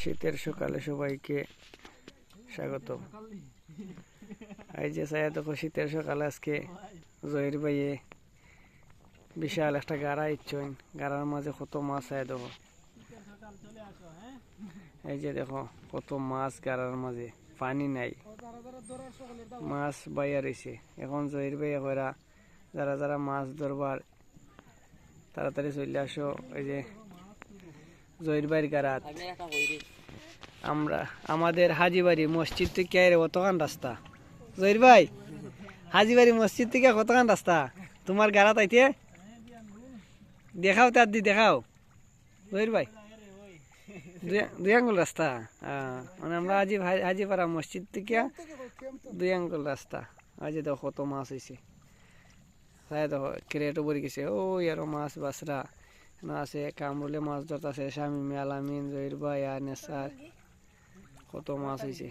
শীতের সকালে সবাইকে স্বাগত। এই যে ছায়া দেখো, শীতের সকালে আজকে জহির ভাইয়ে বিশাল একটা গাড়া ইচ্ছেন, গাড়ার মাঝে কত মাছ। ছায়া দেখো, এই যে দেখো কত মাছ গাড়ার মাঝে, পানি নাই, মাছ বাইয়া রয়েছে। এখন জহির ভাইয়া কইরা যারা যারা মাছ ধরবার তাড়াতাড়ি চলে আসো। এই যে জহির ভাইয়ের গাড়াত। আমাদের হাজিবাড়ি মসজিদ থেকে কতখান রাস্তা? জহির ভাই, হাজিবাড়ি মসজিদ থেকে কতখান রাস্তা তোমার গাড়াত আইতে? দেখাও, তার দি দেখাও জহির ভাই। 2 আঙ্গুল রাস্তা। মানে আমরা হাজিপাড়া মসজিদ থেকে 2 আঙ্গুল রাস্তা। আজ দেখো কত মাছ হয়েছে। দেখো ক্রেটও ভরে গেছে। ও আরো মাছ বাসরা আছে, কামরুলে মাছ ধরতেছে, শামিম, আলামিন, জহির ভাই আর নেসার, কত মাছ হয়েছে।